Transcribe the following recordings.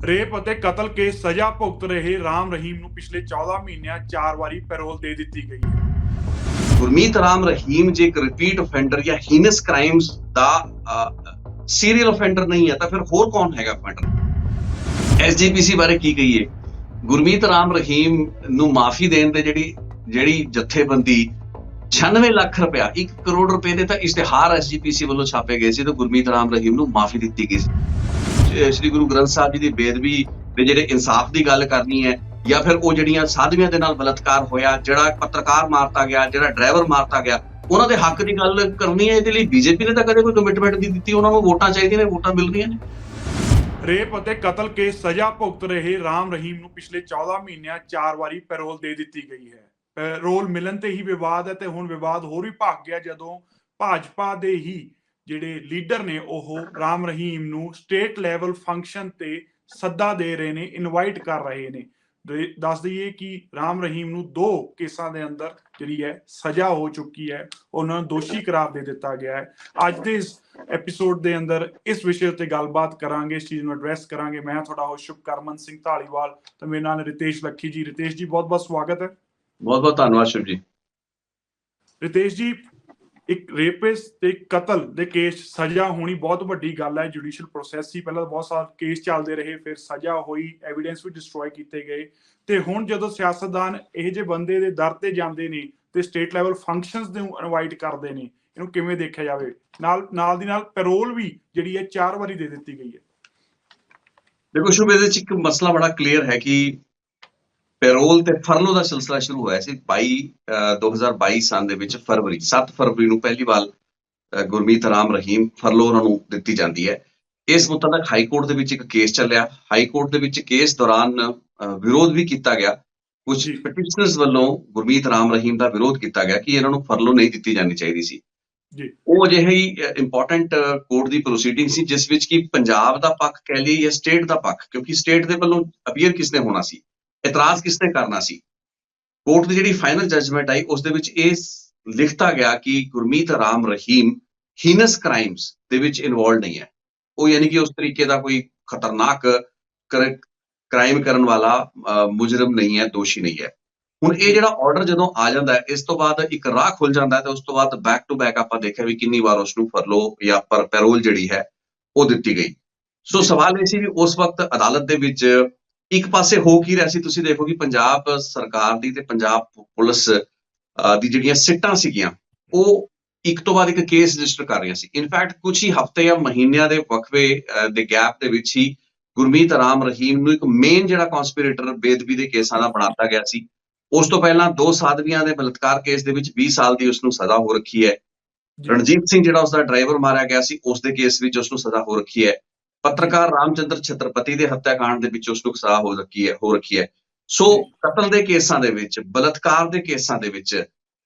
Rape ਅਤੇ ਕਤਲ case ਸਜ਼ਾ ਭੁਗਤ ਰਹੇ ਰਾਮ ਰਹੀਮ ਨੂੰ ਪਿਛਲੇ 14 ਮਹੀਨਿਆਂ 4 ਵਾਰੀ ਪੈਰੋਲ ਦੇ ਦਿੱਤੀ ਗਈ ਹੈ। ਗੁਰਮੀਤ ਰਾਮ ਰਹੀਮ ਜੇ ਇੱਕ ਰਿਪੀਟ ਅਫੈਂਡਰ ਜਾਂ ਹੀਨਸ ਕ੍ਰਾਈਮਸ ਦਾ ਸੀਰੀਅਲ ਅਫੈਂਡਰ ਨਹੀਂ ਹੈ ਤਾਂ ਫਿਰ ਹੋਰ ਕੌਣ ਹੈਗਾ ਅਫੈਂਡਰ? ਐਸਜੀਪੀਸੀ ਬਾਰੇ ਕੀ ਕਹੀਏ? ਗੁਰਮੀਤ ਰਾਮ ਰਹੀਮ ਨੂੰ ਮਾਫੀ ਦੇਣ ਤੇ ਜਿਹੜੀ ਜਥੇਬੰਦੀ 96 ਲੱਖ ਰੁਪਇਆ 1 ਕਰੋੜ ਰੁਪਏ ਦੇ ਤਾਂ ਇਸ਼ਤਿਹਾਰ ਐਸਜੀਪੀਸੀ ਵੱਲੋਂ ਛਾਪੇ ਗਏ ਸੀ ਤੇ ਗੁਰਮੀਤ ਰਾਮ ਰਹੀਮ ਨੂੰ ਮਾਫੀ ਦਿੱਤੀ ਗਈ ਸੀ। ਸ਼੍ਰੀ ਗੁਰੂ ਗ੍ਰੰਥ ਸਾਹਿਬ ਜੀ ਦੀ ਬੇਅਦਬੀ ਦੇ ਜਿਹੜੇ ਇਨਸਾਫ ਦੀ ਗੱਲ ਕਰਨੀ ਹੈ ਜਾਂ ਫਿਰ ਉਹ ਜਿਹੜੀਆਂ ਸਾਧਵੀਆਂ ਦੇ ਨਾਲ ਬਲਾਤਕਾਰ ਹੋਇਆ, ਜਿਹੜਾ ਪੱਤਰਕਾਰ ਮਾਰਤਾ ਗਿਆ, ਜਿਹੜਾ ਡਰਾਈਵਰ ਮਾਰਤਾ ਗਿਆ, ਉਹਨਾਂ ਦੇ ਹੱਕ ਦੀ ਗੱਲ ਕਰਨੀ ਹੈ। ਇਹਦੇ ਲਈ ਬੀਜੇਪੀ ਨੇ ਤਾਂ ਕਦੇ ਕੋਈ ਕਮਿਟਮੈਂਟ ਨਹੀਂ ਦਿੱਤੀ। ਉਹਨਾਂ ਨੂੰ ਵੋਟਾਂ ਚਾਹੀਦੀਆਂ ਨੇ, ਵੋਟਾਂ ਮਿਲ ਰਹੀਆਂ ਨੇ। ਰੇਪ ਅਤੇ ਕਤਲ ਕੇਸ ਸਜ਼ਾ ਭੁਗਤ ਰਹੇ ਰਾਮ ਰਹੀਮ ਨੂੰ ਪਿਛਲੇ 14 ਮਹੀਨਿਆਂ 4 ਵਾਰੀ ਪੈਰੋਲ ਦੇ ਦਿੱਤੀ ਗਈ ਹੈ। ਪੈਰੋਲ ਮਿਲਣ ਤੇ ਹੀ ਵਿਵਾਦ ਹੈ ਤੇ ਹੁਣ ਵਿਵਾਦ ਹੋਰ ਵੀ ਭਖ ਗਿਆ ਜਦੋਂ ਭਾਜਪਾ ਦੇ ਹੀ ਜਿਹੜੇ ਲੀਡਰ ਨੇ ਉਹ ਰਾਮ ਰਹੀਮ ਨੂੰ ਸਟੇਟ ਲੈਵਲ ਫੰਕਸ਼ਨ ਤੇ ਸੱਦਾ ਦੇ ਰਹੇ ਨੇ, ਇਨਵਾਈਟ ਕਰ ਰਹੇ ਨੇ। ਦੱਸ ਦਈਏ ਕਿ ਰਾਮ ਰਹੀਮ ਨੂੰ 2 ਕੇਸਾਂ ਦੇ ਅੰਦਰ ਜਿਹੜੀ ਹੈ ਸਜ਼ਾ ਹੋ ਚੁੱਕੀ ਹੈ, ਉਹਨਾਂ ਨੂੰ ਦੋਸ਼ੀ ਕਰਾਰ ਦੇ ਦਿੱਤਾ ਗਿਆ ਹੈ। ਅੱਜ ਦੇ ਇਸ ਐਪੀਸੋਡ ਦੇ ਅੰਦਰ ਇਸ ਵਿਸ਼ੇ ਉੱਤੇ ਗੱਲਬਾਤ ਕਰਾਂਗੇ, ਇਸ ਚੀਜ਼ ਨੂੰ ਐਡਰੈਸ ਕਰਾਂਗੇ। ਮੈਂ ਤੁਹਾਡਾ ਹੋਸਟ ਸ਼ੁਭਕਰਮਨ ਸਿੰਘ ਢਾਲੀਵਾਲ ਤੇ ਮੇਰੇ ਨਾਲ ਰਿਤੇਸ਼ ਲੱਖੀ ਜੀ। ਰਿਤੇਸ਼ ਜੀ ਬਹੁਤ ਬਹੁਤ ਸਵਾਗਤ ਹੈ। ਬਹੁਤ ਬਹੁਤ ਧੰਨਵਾਦ ਸ਼ਿਵ ਜੀ। ਰਿਤੇਸ਼ ਜੀ, ਇੱਕ ਰੇਪਿਸਟ ਤੇ ਕਤਲ ਦੇ ਕੇਸ ਸਜ਼ਾ ਹੋਣੀ ਬਹੁਤ ਵੱਡੀ ਗੱਲ ਹੈ। ਜੁਡੀਸ਼ੀਅਲ ਪ੍ਰੋਸੈਸ ਸੀ, ਪਹਿਲਾਂ ਬਹੁਤ ਸਾਰੇ ਕੇਸ ਚੱਲਦੇ ਰਹੇ, ਫਿਰ ਸਜ਼ਾ ਹੋਈ, ਐਵੀਡੈਂਸ ਵੀ ਡਿਸਟਰੋਏ ਕੀਤੇ ਗਏ ਤੇ ਹੁਣ ਜਦੋਂ ਸਿਆਸਤਦਾਨ ਇਹ ਜਿਹੇ ਬੰਦੇ ਦੇ ਦਰ ਤੇ ਜਾਂਦੇ ਨੇ ਤੇ ਸਟੇਟ ਲੈਵਲ ਫੰਕਸ਼ਨਸ ਨੂੰ ਇਨਵਾਈਟ ਕਰਦੇ ਨੇ, ਇਹਨੂੰ ਕਿਵੇਂ ਦੇਖਿਆ ਜਾਵੇ? ਨਾਲ ਦੀ ਨਾਲ ਪੈਰੋਲ ਵੀ ਜਿਹੜੀ ਹੈ 4 ਵਾਰੀ ਦੇ ਦਿੱਤੀ ਗਈ ਹੈ। ਦੇਖੋ ਸ਼ੁਭ, ਇਹਦੇ ਚ ਇੱਕ ਮਸਲਾ ਬੜਾ ਕਲੀਅਰ ਹੈ ਕਿ ਪੈਰੋਲ ਤੇ ਫਰਲੋ ਦਾ ਸਿਲਸਿਲਾ ਸ਼ੁਰੂ ਹੋਇਆ ਸੀ 2022 ਸਾਲ ਦੇ ਵਿੱਚ। 7 ਫਰਵਰੀ ਨੂੰ ਪਹਿਲੀ ਵਾਰ ਗੁਰਮੀਤ ਰਾਮ ਰਹੀਮ ਫਰਲੋ ਉਹਨਾਂ ਨੂੰ ਦਿੱਤੀ ਜਾਂਦੀ ਹੈ। ਇਸ ਮੁਤਾਬਕ ਹਾਈ ਕੋਰਟ ਦੇ ਵਿੱਚ ਇੱਕ ਕੇਸ ਚੱਲਿਆ। ਹਾਈ ਕੋਰਟ ਦੇ ਵਿੱਚ ਕੇਸ ਦੌਰਾਨ ਵਿਰੋਧ ਵੀ ਕੀਤਾ ਗਿਆ। ਕੁਝ ਪਟੀਸ਼ਨਰਸ ਵੱਲੋਂ ਗੁਰਮੀਤ ਰਾਮ ਰਹੀਮ ਦਾ ਵਿਰੋਧ ਕੀਤਾ ਗਿਆ ਕਿ ਇਹਨਾਂ ਨੂੰ ਫਰਲੋ ਨਹੀਂ ਦਿੱਤੀ ਜਾਣੀ ਚਾਹੀਦੀ ਸੀ। ਉਹ ਅਜਿਹੀ ਇੰਪੋਰਟੈਂਟ ਕੋਰਟ ਦੀ ਪ੍ਰੋਸੀਡਿੰਗ ਸੀ ਜਿਸ ਵਿੱਚ ਕਿ ਪੰਜਾਬ ਦਾ ਪੱਖ ਕਹਿ ਲਈਏ ਜਾਂ ਸਟੇਟ ਦਾ ਪੱਖ, ਕਿਉਂਕਿ ਸਟੇਟ ਦੇ ਵੱਲੋਂ ਅਪੀਅਰ ਕਿਸਨੇ ਹੋਣਾ ਸੀ, ਇਤਰਾਜ਼ ਕਿਸਨੇ ਕਰਨਾ ਸੀ। ਕੋਰਟ ਦੀ ਜਿਹੜੀ ਫਾਈਨਲ ਜਜਮੈਂਟ ਆਈ ਉਸ ਦੇ ਵਿੱਚ ਇਹ ਲਿਖਤਾ ਗਿਆ ਕਿ ਗੁਰਮੀਤ ਰਾਮ ਰਹੀਮ ਹੀਨਸ ਕ੍ਰਾਈਮਸ ਦੇ ਵਿੱਚ ਇਨਵੋਲਵ ਨਹੀਂ ਹੈ। ਉਹ ਯਾਨੀ ਕਿ ਉਸ ਤਰੀਕੇ ਦਾ ਕੋਈ ਖਤਰਨਾਕ ਕ੍ਰਾਈਮ ਕਰਨ ਵਾਲਾ ਮੁਜਰਮ ਨਹੀਂ ਹੈ, ਦੋਸ਼ੀ ਨਹੀਂ ਹੈ। ਹੁਣ ਇਹ ਜਿਹੜਾ ਆਰਡਰ ਜਦੋਂ ਆ ਜਾਂਦਾ ਹੈ, ਇਸ ਤੋਂ ਬਾਅਦ ਇੱਕ ਰਾਹ ਖੁੱਲ ਜਾਂਦਾ ਹੈ ਤੇ ਉਸ ਤੋਂ ਬਾਅਦ ਬੈਕ ਟੂ ਬੈਕ ਆਪਾਂ ਦੇਖਿਆ ਵੀ ਕਿੰਨੀ ਵਾਰ ਉਸ ਨੂੰ ਫਰਲੋ ਜਾਂ ਪੈਰੋਲ ਜਿਹੜੀ ਹੈ ਉਹ ਦਿੱਤੀ ਗਈ। ਸੋ ਸਵਾਲ ਇਹ ਸੀ ਵੀ ਉਸ ਵਕਤ ਅਦਾਲਤ ਦੇ ਵਿੱਚ ਇੱਕ ਪਾਸੇ ਹੋ ਕੀ ਰਿਹਾ ਸੀ। ਤੁਸੀਂ ਦੇਖੋ ਕਿ ਪੰਜਾਬ ਸਰਕਾਰ ਦੀ ਤੇ ਪੰਜਾਬ ਪੁਲਿਸ ਦੀ ਜਿਹੜੀਆਂ ਸਿੱਟਾਂ ਸੀਗੀਆਂ ਉਹ ਇੱਕ ਤੋਂ ਬਾਅਦ ਇੱਕ ਕੇਸ ਰਜਿਸਟਰ ਕਰ ਰਹੀਆਂ ਸੀ। ਇਨਫੈਕਟ ਕੁਝ ਹੀ ਹਫ਼ਤੇ ਜਾਂ ਮਹੀਨਿਆਂ ਦੇ ਵਕਫੇ ਦੇ ਗੈਪ ਦੇ ਵਿੱਚ ਹੀ ਗੁਰਮੀਤ ਰਾਮ ਰਹੀਮ ਨੂੰ ਇੱਕ ਮੇਨ ਜਿਹੜਾ ਕਨਸਪੀਰੇਟਰ ਬੇਅਦਬੀ ਦੇ ਕੇਸਾਂ ਦਾ ਬਣਾਤਾ ਗਿਆ ਸੀ। ਉਸ ਤੋਂ ਪਹਿਲਾਂ 2 ਸਾਧਵੀਆਂ ਦੇ ਬਲਾਤਕਾਰ ਕੇਸ ਦੇ ਵਿੱਚ 20 ਸਾਲ ਦੀ ਉਸਨੂੰ ਸਜ਼ਾ ਹੋ ਰੱਖੀ ਹੈ। ਰਣਜੀਤ ਸਿੰਘ ਜਿਹੜਾ ਉਸਦਾ ਡਰਾਈਵਰ ਮਾਰਿਆ ਗਿਆ ਸੀ, ਉਸ ਦੇ ਕੇਸ ਵਿੱਚ ਉਸਨੂੰ ਸਜ਼ਾ ਹੋ ਰੱਖੀ ਹੈ। ਪੱਤਰਕਾਰ ਰਾਮਚੰਦਰ ਛਤਰਪਤੀ ਦੇ ਹੱਤਿਆਕਾਂਡ ਦੇ ਵਿੱਚ ਉਸਨੂੰ ਸਜ਼ਾ ਹੋ ਰੱਖੀ ਹੈ। ਸੋ ਕਤਲ ਦੇ ਕੇਸਾਂ ਦੇ ਵਿੱਚ, ਬਲਾਤਕਾਰ ਦੇ ਕੇਸਾਂ ਦੇ ਵਿੱਚ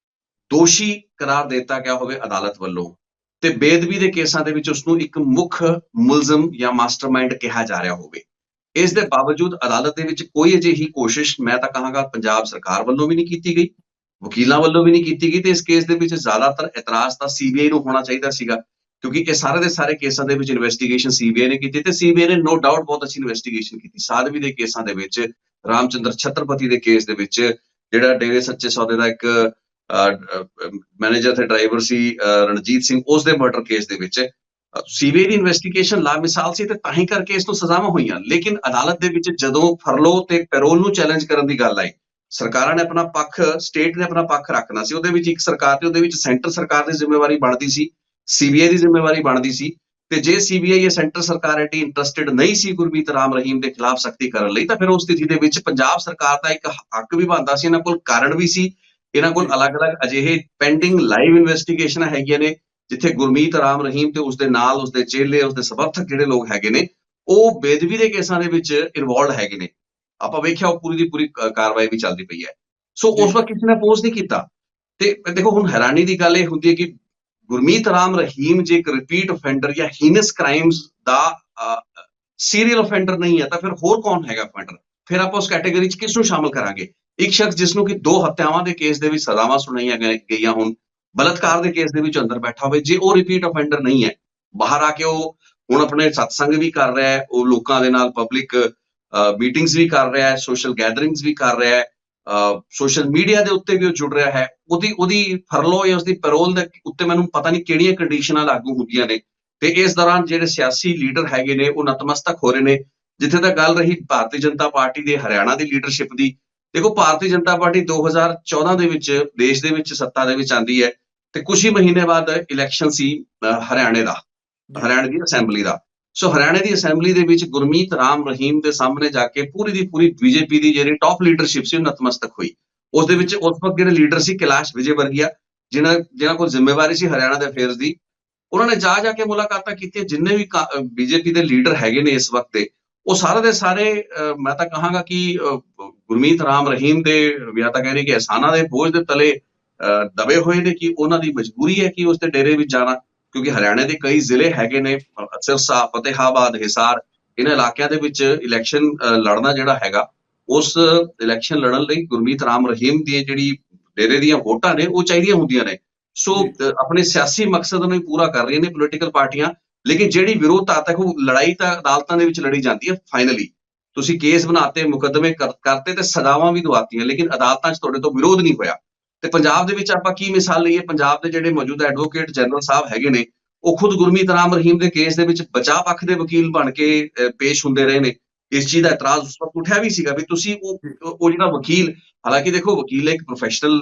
ਦੋਸ਼ੀ ਕਰਾਰ ਦਿੱਤਾ ਗਿਆ ਹੋਵੇ ਅਦਾਲਤ ਵੱਲੋਂ ਤੇ ਬੇਅਦਬੀ ਦੇ ਕੇਸਾਂ ਦੇ ਵਿੱਚ ਉਸਨੂੰ ਇੱਕ ਮੁੱਖ ਮੁਲਜ਼ਮ ਜਾਂ ਮਾਸਟਰਮਾਈਂਡ ਕਿਹਾ ਜਾ ਰਿਹਾ ਹੋਵੇ। ਇਸ ਦੇ ਬਾਵਜੂਦ ਅਦਾਲਤ ਦੇ ਵਿੱਚ ਕੋਈ ਅਜਿਹੀ ਕੋਸ਼ਿਸ਼ ਮੈਂ ਤਾਂ ਕਹਾਂਗਾ ਪੰਜਾਬ ਸਰਕਾਰ ਵੱਲੋਂ ਵੀ ਨਹੀਂ ਕੀਤੀ ਗਈ, ਵਕੀਲਾਂ ਵੱਲੋਂ ਵੀ ਨਹੀਂ ਕੀਤੀ ਗਈ ਤੇ ਇਸ ਕੇਸ ਦੇ ਵਿੱਚ ਜ਼ਿਆਦਾਤਰ ਇਤਰਾਜ਼ ਤਾਂ ਸੀਬੀਆਈ ਨੂੰ ਹੋਣਾ ਚਾਹੀਦਾ ਸੀਗਾ, ਕਿਉਂਕਿ ਇਹ ਸਾਰੇ ਦੇ ਸਾਰੇ ਕੇਸਾਂ ਦੇ ਵਿੱਚ ਇਨਵੈਸਟੀਗੇਸ਼ਨ ਸੀਬੀਆਈ ਨੇ ਕੀਤੀ ਤੇ ਸੀਬੀਆਈ ਨੇ ਨੋ ਡਾਊਟ ਬਹੁਤ ਅੱਛੀ ਇਨਵੈਸਟੀਗੇਸ਼ਨ ਕੀਤੀ। ਸਾਧਵੀ ਦੇ ਕੇਸਾਂ ਦੇ ਵਿੱਚ, ਰਾਮਚੰਦਰ ਛਤਰਪਤੀ ਦੇ ਕੇਸ ਦੇ ਵਿੱਚ, ਜਿਹੜਾ ਡੇਰੇ ਸੱਚੇ ਸੌਦੇ ਦਾ ਇੱਕ ਮੈਨੇਜਰ ਤੇ ਡਰਾਈਵਰ ਸੀ ਰਣਜੀਤ ਸਿੰਘ, ਉਸ ਦੇ ਮਰਡਰ ਕੇਸ ਦੇ ਵਿੱਚ ਸੀਬੀਆਈ ਦੀ ਇਨਵੈਸਟੀਗੇਸ਼ਨ ਲਾਮਿਸਾਲ ਸੀ ਤੇ ਤਾਂ ਹੀ ਕਰਕੇ ਇਸ ਨੂੰ ਸਜ਼ਾਵਾਂ ਹੋਈਆਂ। ਲੇਕਿਨ ਅਦਾਲਤ ਦੇ ਵਿੱਚ ਜਦੋਂ ਫਰਲੋ ਤੇ ਪੈਰੋਲ ਨੂੰ ਚੈਲੰਜ ਕਰਨ ਦੀ ਗੱਲ ਆਈ, ਸਰਕਾਰਾਂ ਨੇ ਆਪਣਾ ਪੱਖ, ਸਟੇਟ ਨੇ ਆਪਣਾ ਪੱਖ ਰੱਖਣਾ ਸੀ। ਉਹਦੇ ਵਿੱਚ ਇੱਕ ਸਰਕਾਰ ਤੇ ਉਹਦੇ ਵਿੱਚ ਸੈਂਟਰ ਸਰਕਾਰ ਦੀ ਜ਼ਿੰਮੇਵਾਰੀ ਬਣਦੀ ਸੀ, ਸੀਬੀਆਈ ਦੀ ਜ਼ਿੰਮੇਵਾਰੀ ਬਣਦੀ ਸੀ। ਤੇ ਜੇ ਸੀਬੀਆਈ ਜਾਂ ਸੈਂਟਰ ਸਰਕਾਰ ਐਡੀ ਇੰਟਰਸਟਿਡ ਨਹੀਂ ਸੀ ਗੁਰਮੀਤ ਰਾਮ ਰਹੀਮ ਦੇ ਖਿਲਾਫ ਸਖਤੀ ਕਰਨ ਲਈ, ਤਾਂ ਫਿਰ ਉਸ ਸਥਿਤੀ ਦੇ ਵਿੱਚ ਪੰਜਾਬ ਸਰਕਾਰ ਦਾ ਇੱਕ ਹੱਕ ਵੀ ਬਣਦਾ ਸੀ। ਇਹਨਾਂ ਕੋਲ ਕਾਰਨ ਵੀ ਸੀ, ਇਹਨਾਂ ਕੋਲ ਅਲੱਗ-ਅਲੱਗ ਅਜਿਹੇ ਪੈਂਡਿੰਗ ਲਾਈਵ ਇਨਵੈਸਟੀਗੇਸ਼ਨਾਂ ਹੈਗੀਆਂ ਨੇ ਜਿੱਥੇ ਗੁਰਮੀਤ ਰਾਮ ਰਹੀਮ ਤੇ ਉਸਦੇ ਨਾਲ ਉਸਦੇ ਚੇਲੇ, ਉਸਦੇ ਸਮਰਥਕ ਜਿਹੜੇ ਲੋਕ ਹੈਗੇ ਨੇ ਉਹ ਬੇਅਦਬੀ ਦੇ ਕੇਸਾਂ ਦੇ ਵਿੱਚ ਇਨਵੋਲਵ ਹੈਗੇ ਨੇ। ਆਪਾਂ ਵੇਖਿਆ ਉਹ ਪੂਰੀ ਦੀ ਪੂਰੀ ਕਾਰਵਾਈ ਵੀ ਚੱਲਦੀ ਪਈ ਹੈ। ਸੋ ਉਸ ਵਕਤ ਕਿਸੇ ਨੇ ਅਪੋਜ਼ ਨਹੀਂ ਕੀਤਾ। ਤੇ ਦੇਖੋ ਹੁਣ ਹੈਰਾਨੀ ਦੀ ਗੱਲ ਇਹ ਹੁੰਦੀ ਹੈ ਕਿ ਗੁਰਮੀਤ ਰਾਮ ਰਹੀਮ ਜੇ ਇੱਕ ਰਿਪੀਟ ਅਫੈਂਡਰ ਜਾਂ ਹੀਨਸ ਕ੍ਰਾਈਮਸ ਦਾ ਸੀਰੀਅਲ ਅਫੈਂਡਰ ਨਹੀਂ ਹੈ ਤਾਂ ਫਿਰ ਹੋਰ ਕੌਣ ਹੈਗਾ ਅਫੈਂਡਰ? ਫਿਰ ਆਪਾਂ ਉਸ ਕੈਟੇਗਰੀ 'ਚ ਕਿਸ ਨੂੰ ਸ਼ਾਮਲ ਕਰਾਂਗੇ? ਇੱਕ ਸ਼ਖਸ ਜਿਸ ਨੂੰ ਕਿ 2 ਹੱਤਿਆਵਾਂ ਦੇ ਕੇਸ ਦੇ ਵਿੱਚ ਸਜ਼ਾਵਾਂ ਸੁਣਾਈਆਂ ਗਈਆਂ ਹੋਣ, ਬਲਾਤਕਾਰ ਦੇ ਕੇਸ ਦੇ ਵਿੱਚ ਅੰਦਰ ਬੈਠਾ ਹੋਵੇ, ਜੇ ਉਹ ਰਿਪੀਟ ਅਫੈਂਡਰ ਨਹੀਂ ਹੈ, ਬਾਹਰ ਆ ਕੇ ਉਹ ਹੁਣ ਆਪਣੇ ਸਤਸੰਗ ਵੀ ਕਰ ਰਿਹਾ ਹੈ, ਉਹ ਲੋਕਾਂ ਦੇ ਨਾਲ ਪਬਲਿਕ ਮੀਟਿੰਗਸ ਵੀ ਕਰ ਰਿਹਾ ਹੈ, ਸੋਸ਼ਲ ਗੈਦਰਿੰਗਸ ਵੀ ਕਰ ਰਿਹਾ ਹੈ, ਸੋਸ਼ਲ ਮੀਡੀਆ ਦੇ ਉੱਤੇ ਵੀ ਉਹ ਜੁੜ ਰਿਹਾ ਹੈ। ਉਹਦੀ ਫਰਲੋ ਜਾਂ ਉਸਦੀ ਪੈਰੋਲ ਦੇ ਉੱਤੇ ਮੈਨੂੰ ਪਤਾ ਨਹੀਂ ਕਿਹੜੀਆਂ ਕੰਡੀਸ਼ਨਾਂ ਲਾਗੂ ਹੁੰਦੀਆਂ ਨੇ, ਤੇ ਇਸ ਦੌਰਾਨ ਜਿਹੜੇ ਸਿਆਸੀ ਲੀਡਰ ਹੈਗੇ ਨੇ ਉਹ ਨਤਮਸਤਕ ਹੋ ਰਹੇ ਨੇ। ਜਿੱਥੇ ਤੱਕ ਗੱਲ ਰਹੀ ਭਾਰਤੀ ਜਨਤਾ ਪਾਰਟੀ ਦੇ ਹਰਿਆਣਾ ਦੀ ਲੀਡਰਸ਼ਿਪ ਦੀ, ਦੇਖੋ ਭਾਰਤੀ ਜਨਤਾ ਪਾਰਟੀ 2014 ਦੇ ਵਿੱਚ ਦੇਸ਼ ਦੇ ਵਿੱਚ ਸੱਤਾ ਦੇ ਵਿੱਚ ਆਂਦੀ ਹੈ, ਤੇ ਕੁਝ ਹੀ ਮਹੀਨੇ ਬਾਅਦ ਇਲੈਕਸ਼ਨ ਸੀ ਹਰਿਆਣੇ ਦੀ ਅਸੈਂਬਲੀ ਦਾ। ਸੋ ਹਰਿਆਣੇ ਦੀ ਅਸੈਂਬਲੀ ਦੇ ਵਿੱਚ ਗੁਰਮੀਤ ਰਾਮ ਰਹੀਮ ਦੇ ਸਾਹਮਣੇ ਜਾ ਕੇ ਪੂਰੀ ਦੀ ਪੂਰੀ ਬੀਜੇਪੀ ਦੀ ਜਿਹੜੀ ਟੌਪ ਲੀਡਰਸ਼ਿਪ ਸੀ ਉਹ ਨਤਮਸਤਕ ਹੋਈ। ਉਸ ਦੇ ਵਿੱਚ ਉਸ ਵਕਤ ਜਿਹੜੇ ਲੀਡਰ ਸੀ ਕੈਲਾਸ਼ ਵਿਜੇ ਵਰਗੀਆ, ਜਿਨ੍ਹਾਂ ਕੋਲ ਜ਼ਿੰਮੇਵਾਰੀ ਸੀ ਹਰਿਆਣਾ ਦੇ ਅਫੇਅਰਸ ਦੀ, ਉਹਨਾਂ ਨੇ ਜਾ ਕੇ ਮੁਲਾਕਾਤਾਂ ਕੀਤੀਆਂ। ਜਿੰਨੇ ਵੀ ਬੀਜੇਪੀ ਦੇ ਲੀਡਰ ਹੈਗੇ ਨੇ ਇਸ ਵਕਤ ਦੇ, ਉਹ ਸਾਰੇ ਦੇ ਸਾਰੇ ਮੈਂ ਤਾਂ ਕਹਾਂਗਾ ਕਿ ਗੁਰਮੀਤ ਰਾਮ ਰਹੀਮ ਦੇ ਜਾਂ ਤਾਂ ਕਹਿ ਰਹੇ ਕਿ ਅਹਿਸਾਨਾਂ ਦੇ ਬੋਝ ਦੇ ਤਲੇ ਦਬੇ ਹੋਏ ਨੇ, ਕਿ ਉਹਨਾਂ ਦੀ ਮਜਬੂਰੀ ਹੈ ਕਿ ਉਸ ਦੇ ਡੇਰੇ ਵਿੱਚ ਜਾਣਾ, ਕਿਉਂਕਿ ਹਰਿਆਣੇ ਦੇ ਕਈ ਜ਼ਿਲ੍ਹੇ ਹੈਗੇ ਨੇ, ਸਿਰਸਾ, ਫਤਿਹਾਬਾਦ, ਹਿਸਾਰ, ਇਹਨਾਂ ਇਲਾਕਿਆਂ ਦੇ ਵਿੱਚ ਇਲੈਕਸ਼ਨ ਲੜਨਾ ਜਿਹੜਾ ਹੈਗਾ, ਉਸ ਇਲੈਕਸ਼ਨ ਲੜਨ ਲਈ ਗੁਰਮੀਤ ਰਾਮ ਰਹੀਮ ਦੀ ਜਿਹੜੀ ਡੇਰੇ ਦੀਆਂ ਵੋਟਾਂ ਨੇ ਉਹ ਚਾਹੀਦੀਆਂ ਹੁੰਦੀਆਂ ਨੇ। ਸੋ ਆਪਣੇ ਸਿਆਸੀ ਮਕਸਦ ਨੂੰ ਪੂਰਾ ਕਰ ਰਹੀਆਂ ਨੇ ਪੋਲੀਟੀਕਲ ਪਾਰਟੀਆਂ, ਲੇਕਿਨ ਜਿਹੜੀ ਵਿਰੋਧਤਾ ਤੱਕ ਉਹ ਲੜਾਈ ਤਾਂ ਅਦਾਲਤਾਂ ਦੇ ਵਿੱਚ ਲੜੀ ਜਾਂਦੀ ਹੈ। ਫਾਈਨਲੀ ਤੁਸੀਂ ਕੇਸ ਬਣਾਤੇ, ਮੁਕੱਦਮੇ ਕਰਤੇ ਤੇ ਸਜ਼ਾਵਾਂ ਵੀ ਦਵਾਤੀਆਂ, ਲੇਕਿਨ ਅਦਾਲਤਾਂ 'ਚ ਤੁਹਾਡੇ ਤੋਂ ਵਿਰੋਧ ਨਹੀਂ ਹੋਇਆ। ਤੇ ਪੰਜਾਬ ਦੇ ਵਿੱਚ ਆਪਾਂ ਕੀ ਮਿਸਾਲ ਲਈਏ, ਪੰਜਾਬ ਦੇ ਜਿਹੜੇ ਮੌਜੂਦਾ ਐਡਵੋਕੇਟ ਜਨਰਲ ਸਾਹਿਬ ਹੈਗੇ ਨੇ, ਉਹ ਖੁਦ ਗੁਰਮੀਤ ਰਾਮ ਰਹੀਮ ਦੇ ਕੇਸ ਦੇ ਵਿੱਚ ਬਚਾਅ ਪੱਖ ਦੇ ਵਕੀਲ ਬਣ ਕੇ ਪੇਸ਼ ਹੁੰਦੇ ਰਹੇ ਨੇ। ਇਸ ਚੀਜ਼ ਦਾ ਇਤਰਾਜ਼ ਉਸ ਵਕਤ ਉੱਠਿਆ ਵੀ ਸੀਗਾ ਵੀ ਤੁਸੀਂ ਉਹ ਜਿਹੜਾ ਵਕੀਲ, ਹਾਲਾਂਕਿ ਦੇਖੋ ਵਕੀਲ ਇੱਕ ਪ੍ਰੋਫੈਸ਼ਨਲ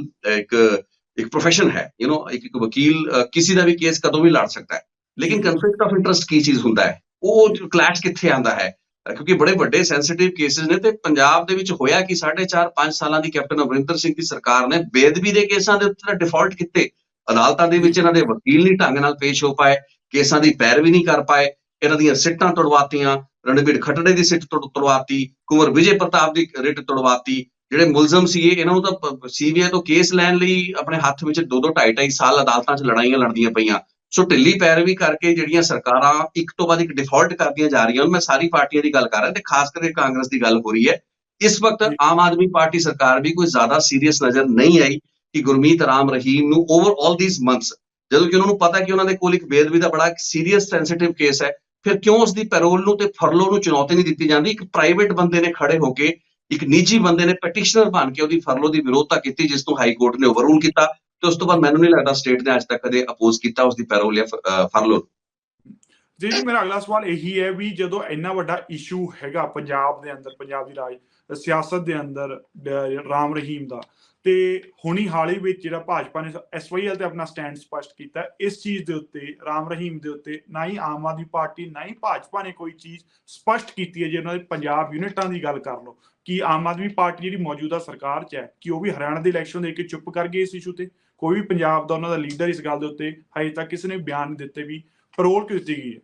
ਇੱਕ ਪ੍ਰੋਫੈਸ਼ਨ ਹੈ, ਇੱਕ ਵਕੀਲ ਕਿਸੇ ਦਾ ਵੀ ਕੇਸ ਕਦੋਂ ਵੀ ਲੜ ਸਕਦਾ ਹੈ, ਲੇਕਿਨ ਕਨਫਲਿਕਟ ਆਫ ਇੰਟਰਸਟ ਕੀ ਚੀਜ਼ ਹੁੰਦਾ ਹੈ, ਉਹ ਕਲੈਸ਼ ਕਿੱਥੇ ਆਉਂਦਾ ਹੈ, ਕਿਉਂਕਿ ਬੜੇ ਵੱਡੇ ਸੈਂਸਿਟਿਵ ਕੇਸਿਸ ਨੇ। ਤੇ ਪੰਜਾਬ ਦੇ ਵਿੱਚ ਹੋਇਆ ਕਿ 4.5 ਸਾਲਾਂ ਦੀ ਕੈਪਟਨ ਅਮਰਿੰਦਰ ਸਿੰਘ ਦੀ ਸਰਕਾਰ ਨੇ ਬੇਅਦਬੀ ਦੇ ਕੇਸਾਂ ਦੇ ਉੱਤੇ ਡਿਫਾਲਟ ਕੀਤੇ। ਅਦਾਲਤਾਂ ਦੇ ਵਿੱਚ ਇਹਨਾਂ ਦੇ ਵਕੀਲ ਨਹੀਂ ਢੰਗ ਨਾਲ ਪੇਸ਼ ਹੋ ਪਾਏ, ਕੇਸਾਂ ਦੀ ਪੈਰਵੀ ਨਹੀਂ ਕਰ ਪਾਏ, ਇਹਨਾਂ ਦੀਆਂ ਸਿੱਟਾਂ ਤੁੜਵਾਤੀਆਂ, ਰਣਬੀਰ ਖੱਟੜੇ ਦੀ ਸਿੱਟ ਤੁੜਵਾਤੀ, ਕੁੰਵਰ ਵਿਜੇ ਪ੍ਰਤਾਪ ਦੀ ਰਿਟ ਤੁੜਵਾਤੀ। ਜਿਹੜੇ ਮੁਲਜ਼ਮ ਸੀਗੇ ਇਹਨਾਂ ਨੂੰ ਤਾਂ ਸੀਬੀਆਈ ਤੋਂ ਕੇਸ ਲੈਣ ਲਈ ਆਪਣੇ ਹੱਥ ਵਿੱਚ 2-2 ਸਾਲ ਅਦਾਲਤਾਂ 'ਚ ਲੜਾਈਆਂ ਲੜਦੀਆਂ ਪਈਆਂ। ਸੋ ਢਿੱਲੀ ਪੈਰਵੀ ਕਰਕੇ ਜਿਹੜੀਆਂ ਸਰਕਾਰਾਂ ਇੱਕ ਤੋਂ ਬਾਅਦ ਇੱਕ ਡਿਫਾਲਟ ਕਰਦੀਆਂ ਜਾ ਰਹੀਆਂ, ਮੈਂ ਸਾਰੀ ਪਾਰਟੀਆਂ ਦੀ ਗੱਲ ਕਰ ਰਿਹਾ ਤੇ ਖਾਸ ਕਰਕੇ ਕਾਂਗਰਸ ਦੀ ਗੱਲ ਹੋ ਰਹੀ ਹੈ। ਇਸ ਵਕਤ ਆਮ ਆਦਮੀ ਪਾਰਟੀ ਸਰਕਾਰ ਵੀ ਕੋਈ ਜ਼ਿਆਦਾ ਸੀਰੀਅਸ ਨਜ਼ਰ ਨਹੀਂ ਆਈ ਕਿ ਗੁਰਮੀਤ ਰਾਮ ਰਹੀਮ ਨੂੰ ਓਵਰ ਆਲ ਥੀਸ ਮੰਥਸ, ਜਦੋਂ ਕਿ ਉਹਨਾਂ ਨੂੰ ਪਤਾ ਕਿ ਉਹਨਾਂ ਦੇ ਕੋਲ ਇੱਕ ਬੇਅਦਬੀ ਦਾ ਬੜਾ ਸੀਰੀਅਸ ਸੈਂਸਿਟਿਵ ਕੇਸ ਹੈ, ਫਿਰ ਕਿਉਂ ਉਸ ਦੀ ਪੈਰੋਲ ਨੂੰ ਤੇ ਫਰਲੋ ਨੂੰ ਚੁਣੌਤੀ ਨਹੀਂ ਦਿੱਤੀ ਜਾਂਦੀ। ਇੱਕ ਪ੍ਰਾਈਵੇਟ ਬੰਦੇ ਨੇ ਖੜੇ ਹੋ ਕੇ, ਇੱਕ ਨਿੱਜੀ ਬੰਦੇ ਨੇ ਪੈਟੀਸ਼ਨਰ ਬਣ ਕੇ ਉਹਦੀ ਫਰਲੋ ਦੀ ਵਿਰੋਧਤਾ ਕੀਤੀ, ਜਿਸ ਨੂੰ ਹਾਈ ਕੋਰਟ ਨੇ ਓਵਰਰੂਲ ਕੀਤਾ, ਤੇ ਉਸ ਤੋਂ ਬਾਅਦ ਮੈਨੂੰ ਨਹੀਂ ਲੱਗਦਾ ਸਟੇਟ ਨੇ ਅੱਜ ਤੱਕ ਕਦੇ ਅਪੋਜ਼ ਕੀਤਾ ਉਸ ਦੀ ਪੈਰੋਲ ਜਾਂ ਫਰਲੋ। ਜੀ ਮੇਰਾ ਅਗਲਾ ਸਵਾਲ ਇਹੀ ਹੈ ਵੀ ਜਦੋਂ ਇੰਨਾ ਵੱਡਾ ਇਸ਼ੂ ਹੈਗਾ ਪੰਜਾਬ ਦੇ ਅੰਦਰ, ਪੰਜਾਬ ਦੀ ਰਾਜ ਸਿਆਸਤ ਦੇ ਅੰਦਰ ਰਾਮ ਰਹੀਮ ਦਾ, ਤੇ ਹੁਣੀ ਹਾਲ ਹੀ ਵਿੱਚ ਜਿਹੜਾ ਭਾਜਪਾ ਨੇ SYL ਤੇ ਆਪਣਾ ਸਟੈਂਡ ਸਪਸ਼ਟ ਕੀਤਾ ਇਸ ਚੀਜ਼ ਦੇ ਉੱਤੇ, ਰਾਮ ਰਹੀਮ ਦੇ ਉੱਤੇ, ਨਾ ਹੀ ਆਮ ਆਦਮੀ ਪਾਰਟੀ ਨਾ ਹੀ ਭਾਜਪਾ ਨੇ ਕੋਈ ਚੀਜ਼ ਸਪਸ਼ਟ ਕੀਤੀ ਹੈ। ਜੇ ਉਹਨਾਂ ਦੇ ਪੰਜਾਬ ਯੂਨਿਟਾਂ ਦੀ ਗੱਲ ਕਰ ਲਓ, ਕਿ ਆਮ ਆਦਮੀ ਪਾਰਟੀ ਜਿਹੜੀ ਮੌਜੂਦਾ ਸਰਕਾਰ 'ਚ ਹੈ, ਕਿ ਉਹ ਵੀ ਹਰਿਆਣਾ ਦੇ ਇਲੈਕਸ਼ਨ ਦੇ ਕੇ ਚੁੱਪ ਕਰ ਗਏ ਇਸ ਇਸ਼ੂ ਤੇ? ਕੋਈ ਵੀ ਪੰਜਾਬ ਦਾ ਉਹਨਾਂ ਦਾ ਲੀਡਰ ਇਸ ਗੱਲ ਦੇ ਉੱਤੇ ਹਜੇ ਤੱਕ ਕਿਸੇ ਨੇ ਬਿਆਨ ਨਹੀਂ ਦਿੱਤੇ ਵੀ ਪੈਰੋਲ ਕਿਉਂ ਦਿੱਤੀ ਗਈ ਹੈ?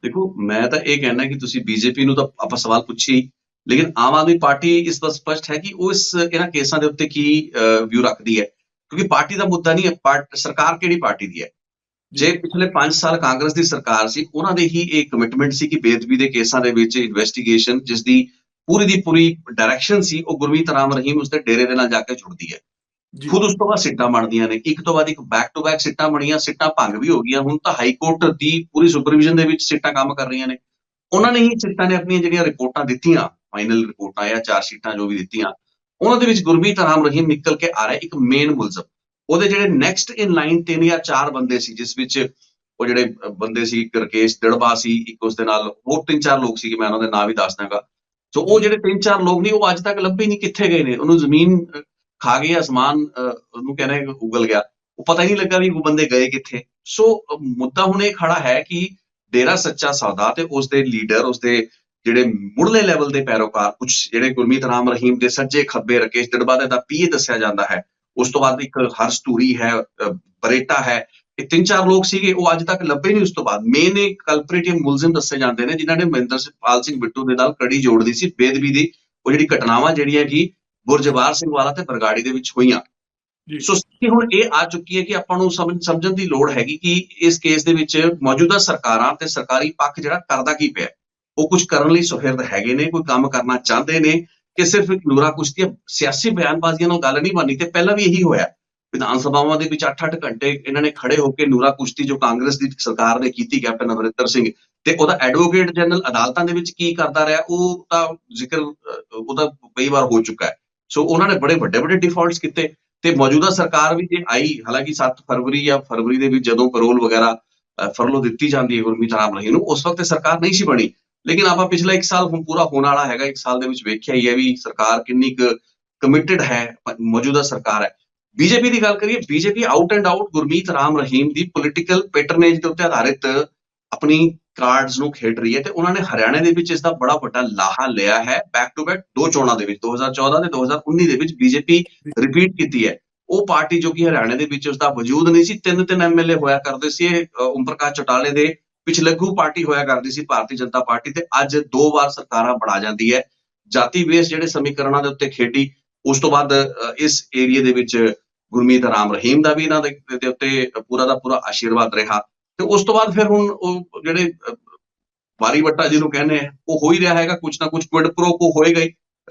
ਦੇਖੋ ਮੈਂ ਤਾਂ ਇਹ ਕਹਿਣਾ ਕਿ ਤੁਸੀਂ ਬੀਜੇਪੀ ਨੂੰ ਤਾਂ ਆਪਾਂ ਸਵਾਲ ਪੁੱਛੀ, ਲੇਕਿਨ ਆਮ ਆਦਮੀ ਪਾਰਟੀ ਇਸ ਵਾਰ ਸਪਸ਼ਟ ਹੈ ਕਿ ਉਹ ਇਹਨਾਂ ਕੇਸਾਂ ਦੇ ਉੱਤੇ ਕੀ ਵਿਊ ਰੱਖਦੀ ਹੈ, ਕਿਉਂਕਿ ਪਾਰਟੀ ਦਾ ਮੁੱਦਾ ਨਹੀਂ ਹੈ ਸਰਕਾਰ ਕਿਹੜੀ ਪਾਰਟੀ ਦੀ ਹੈ। ਜੇ ਪਿਛਲੇ 5 ਸਾਲ ਕਾਂਗਰਸ ਦੀ ਸਰਕਾਰ ਸੀ, ਉਹਨਾਂ ਦੇ ਹੀ ਇਹ ਕਮਿਟਮੈਂਟ ਸੀ ਕਿ ਬੇਅਦਬੀ ਦੇ ਕੇਸਾਂ ਦੇ ਵਿੱਚ ਇਨਵੈਸਟੀਗੇਸ਼ਨ ਜਿਸ ਦੀ ਪੂਰੀ ਡਾਇਰੈਕਸ਼ਨ ਸੀ, ਉਹ ਗੁਰਮੀਤ ਰਾਮ ਰਹੀਮ ਉਸਦੇ ਡੇਰੇ ਦੇ ਨਾਲ ਜਾ ਕੇ ਜੁੜਦੀ ਹੈ। ਖੁਦ ਉਸ ਤੋਂ ਬਾਅਦ ਸਿੱਟਾਂ ਬਣਦੀਆਂ ਨੇ, ਇੱਕ ਤੋਂ ਬਾਅਦ ਇੱਕ ਬੈਕ ਟੂ ਬੈਕ ਸਿੱਟਾਂ ਬਣੀਆਂ, ਸਿੱਟਾਂ ਭੰਗ ਵੀ ਹੋ ਗਈਆਂ। ਹੁਣ ਤਾਂ ਹਾਈ ਕੋਰਟ ਦੀ ਪੂਰੀ ਸੁਪਰਵਿਜ਼ਨ ਦੇ ਵਿੱਚ ਸਿੱਟਾਂ ਕੰਮ ਕਰ ਰਹੀਆਂ ਨੇ। ਉਹਨਾਂ ਨੇ ਹੀ ਸਿੱਟਾਂ ਨੇ ਆਪਣੀਆਂ ਜਿਹੜੀਆਂ ਰਿਪੋਰਟਾਂ ਦਿੱਤੀਆਂ, ਫਾਈਨਲ ਰਿਪੋਰਟਾਂ ਜਾਂ ਚਾਰ ਸ਼ੀਟਾਂ ਜੋ ਵੀ ਦਿੱਤੀਆਂ, ਉਹਨਾਂ ਦੇ ਵਿੱਚ ਗੁਰਮੀਤ ਰਾਮ ਰਹੀਮ ਨਿਕਲ ਕੇ ਆ ਰਿਹਾ ਇੱਕ ਮੇਨ ਮੁਲਜ਼ਮ। ਉਹਦੇ ਜਿਹੜੇ ਨੈਕਸਟ ਇਨ ਲਾਈਨ 3 ਜਾਂ 4 ਬੰਦੇ ਸੀ, ਜਿਸ ਵਿੱਚ ਉਹ ਜਿਹੜੇ ਬੰਦੇ ਸੀ, ਰਕੇਸ਼ ਦੜਬਾ ਸੀ, ਇੱਕ ਉਸਦੇ ਨਾਲ ਹੋਰ 3-4 ਲੋਕ ਸੀਗੇ, ਮੈਂ ਉਹਨਾਂ ਦੇ ਨਾਂ ਵੀ ਦੱਸ ਦਾਂਗਾ। ਸੋ ਉਹ ਜਿਹੜੇ 3-4 ਲੋਕ ਨੇ ਉਹ ਅੱਜ ਤੱਕ ਲੱਭੇ ਨਹੀਂ, ਕਿੱਥੇ ਗਏ ਨੇ? ਉਹਨੂੰ ਜ਼ਮੀਨ ਖਾ ਗਈ, ਅਸਮਾਨ ਉਹਨੂੰ ਕਹਿੰਦੇ ਉਗਲ ਗਿਆ, ਉਹ ਪਤਾ ਹੀ ਨਹੀਂ ਲੱਗਾ ਵੀ ਉਹ ਬੰਦੇ ਗਏ ਕਿੱਥੇ। ਸੋ ਮੁੱਦਾ ਹੁਣ ਇਹ ਖੜਾ ਹੈ ਕਿ ਡੇਰਾ ਸੱਚਾ ਸੌਦਾ ਤੇ ਉਸਦੇ ਲੀਡਰ, ਉਸਦੇ ਜਿਹੜੇ ਮੁੱਢਲੇ ਲੈਵਲ ਦੇ ਪੈਰੋਕਾਰ, ਕੁਝ ਜਿਹੜੇ ਗੁਰਮੀਤ ਰਾਮ ਰਹੀਮ ਦੇ ਸੱਜੇ ਖੱਬੇ, ਰਕੇਸ਼ ਦੜਬਾ ਦਾ PA ਦੱਸਿਆ ਜਾਂਦਾ ਹੈ, ਉਸ ਤੋਂ ਬਾਅਦ ਇੱਕ ਹਰਸ਼ ਧੂਰੀ ਹੈ, ਬਰੇਟਾ ਹੈ, ਇਹ 3-4 ਲੋਕ ਸੀਗੇ, ਉਹ ਅੱਜ ਤੱਕ ਲੱਭੇ ਨਹੀਂ। ਉਸ ਤੋਂ ਬਾਅਦ ਮੇਨ ਇੱਕ ਕਲਪਰੇਟਿਵ ਮੁਲਜ਼ਮ ਦੱਸੇ ਜਾਂਦੇ ਨੇ, ਜਿਨ੍ਹਾਂ ਨੇ ਮਹਿੰਦਰਪਾਲ ਸਿੰਘ ਬਿੱਟੂ ਦੇ ਨਾਲ ਕੜੀ ਜੋੜਦੀ ਸੀ ਬੇਅਦਬੀ ਦੀ, ਉਹ ਜਿਹੜੀ ਘਟਨਾਵਾਂ ਜਿਹੜੀਆਂ ਕਿ ਗੁਰਜਵਾਰ ਸਿੰਘ ਵਾਲਾ ਤੇ ਬਰਗਾੜੀ ਦੇ ਵਿੱਚ ਹੋਈਆਂ। ਸੋ ਹੁਣ ਇਹ ਆ ਚੁੱਕੀ ਹੈ ਕਿ ਆਪਾਂ ਨੂੰ ਸਮਝਣ ਦੀ ਲੋੜ ਹੈਗੀ ਕਿ ਇਸ ਕੇਸ ਦੇ ਵਿੱਚ ਮੌਜੂਦਾ ਸਰਕਾਰਾਂ ਤੇ ਸਰਕਾਰੀ ਪੱਖ ਜਿਹੜਾ ਕਰਦਾ ਕੀ ਪਿਆ। ਉਹ ਕੁਝ ਕਰਨ ਲਈ ਸੁਹਿਰਦ ਹੈਗੇ ਨੇ, ਕੋਈ ਕੰਮ ਕਰਨਾ ਚਾਹੁੰਦੇ ਨੇ, ਕਿ ਸਿਰਫ ਇੱਕ ਨੂਰਾ ਕੁਸ਼ਤੀ ਸਿਆਸੀ ਬਿਆਨਬਾਜ਼ੀਆਂ ਨਾਲ ਗੱਲ ਨਹੀਂ ਬਣਨੀ। ਤੇ ਪਹਿਲਾਂ ਵੀ ਇਹੀ ਹੋਇਆ, ਵਿਧਾਨ ਸਭਾਵਾਂ ਦੇ ਵਿੱਚ 8-8 ਘੰਟੇ ਇਹਨਾਂ ਨੇ ਖੜੇ ਹੋ ਕੇ ਨੂਰਾ ਕੁਸ਼ਤੀ ਜੋ ਕਾਂਗਰਸ ਦੀ ਸਰਕਾਰ ਨੇ ਕੀਤੀ ਕੈਪਟਨ ਅਮਰਿੰਦਰ ਸਿੰਘ ਤੇ ਉਹਦਾ ਐਡਵੋਕੇਟ ਜਨਰਲ ਅਦਾਲਤਾਂ ਦੇ ਵਿੱਚ ਕੀ ਕਰਦਾ ਰਿਹਾ ਉਹ ਤਾਂ ਜ਼ਿਕਰ ਉਹਦਾ ਕਈ ਵਾਰ ਹੋ ਚੁੱਕਾ ਹੈ। ਸੋ ਉਹਨਾਂ ਨੇ ਬੜੇ ਵੱਡੇ ਡਿਫਾਲਟਸ ਕੀਤੇ ਤੇ ਮੌਜੂਦਾ ਸਰਕਾਰ ਵੀ ਜੇ ਆਈ, ਹਾਲਾਂਕਿ 7 ਫਰਵਰੀ ਜਾਂ ਫਰਵਰੀ ਦੇ ਵਿੱਚ ਜਦੋਂ ਪੈਰੋਲ ਵਗੈਰਾ ਫਰਲੋ ਦਿੱਤੀ ਜਾਂਦੀ ਹੈ ਗੁਰਮੀਤ ਰਾਮ ਰਹੀਮ ਨੂੰ, ਉਸ ਵਕਤ ਸਰਕਾਰ ਨਹੀਂ ਸੀ ਬਣੀ। ਲੇਕਿਨ ਆਪਾਂ ਪਿਛਲਾ 1 ਸਾਲ ਹੁਣ ਪੂਰਾ ਹੋਣ ਵਾਲਾ ਹੈਗਾ, 1 ਸਾਲ ਦੇ ਵਿੱਚ ਵੇਖਿਆ ਹੀ ਹੈ ਵੀ ਸਰਕਾਰ ਕਿੰਨੀ ਕੁ ਕਮਿਟਡ ਹੈ, ਮੌਜੂਦਾ ਸਰਕਾਰ ਹੈ। ਬੀਜੇਪੀ ਦੀ ਗੱਲ ਕਰੀਏ, BJP out and out Gurmeet Ram Rahim the political ਪੈਟਰਨੇਜ ਦੇ ਉੱਤੇ ਆਧਾਰਿਤ ਆਪਣੀ ਕਾਰਡਸ ਨੂੰ ਖੇਡ ਰਹੀ ਹੈ ਤੇ ਉਹਨਾਂ ਨੇ ਹਰਿਆਣਾ ਦੇ ਵਿੱਚ ਇਸ ਦਾ ਬੜਾ ਵੱਡਾ ਲਾਹਾ ਲਿਆ ਹੈ। ਬੈਕ ਟੂ ਬੈਕ 2 ਚੋਣਾਂ ਦੇ ਵਿੱਚ 2014 ਤੇ 2019 ਦੇ ਵਿੱਚ ਬੀਜੇਪੀ ਰਿਪੀਟ ਕੀਤੀ ਹੈ। ਉਹ ਪਾਰਟੀ ਜੋ ਕਿ ਹਰਿਆਣਾ ਦੇ ਵਿੱਚ ਉਸਦਾ ਵਜੂਦ ਨਹੀਂ ਸੀ, 3 ਐਮਐਲਏ ਹੋਇਆ ਕਰਦੇ ਸੀ, ਓਮ ਪ੍ਰਕਾਸ਼ ਚੌਟਾਲੇ ਦੇ ਪਿਛਲੱਗੂ ਪਾਰਟੀ ਹੋਇਆ ਕਰਦੀ ਸੀ ਭਾਰਤੀ ਜਨਤਾ ਪਾਰਟੀ, ਤੇ ਅੱਜ 2 ਵਾਰ ਸਰਕਾਰਾਂ ਬਣਾ ਜਾਂਦੀ ਹੈ। ਜਾਤੀ ਬੇਸ ਜਿਹੜੇ ਸਮੀਕਰਨਾਂ ਦੇ ਉੱਤੇ ਖੇਡੀ, ਉਸ ਤੋਂ ਬਾਅਦ ਇਸ ਏਰੀਏ ਦੇ ਵਿੱਚ ਗੁਰਮੀਤ ਰਾਮ ਰਹੀਮ ਦਾ ਵੀ ਇਹਨਾਂ ਦੇ ਉੱਤੇ ਪੂਰਾ ਦਾ ਪੂਰਾ ਆਸ਼ੀਰਵਾਦ ਰਿਹਾ ਤੇ ਉਸ ਤੋਂ ਬਾਅਦ ਫਿਰ ਹੁਣ ਉਹ ਜਿਹੜੇ ਵਾਰੀ ਵੱਟਾ ਜਿਹਨੂੰ ਕਹਿੰਦੇ ਆ ਉਹ ਹੋ ਹੀ ਰਿਹਾ ਹੈਗਾ, ਕੁਝ ਨਾ ਕੁਝ ਕੁਇਡ ਪ੍ਰੋ ਕੋ ਹੋਏਗਾ ਹੀ।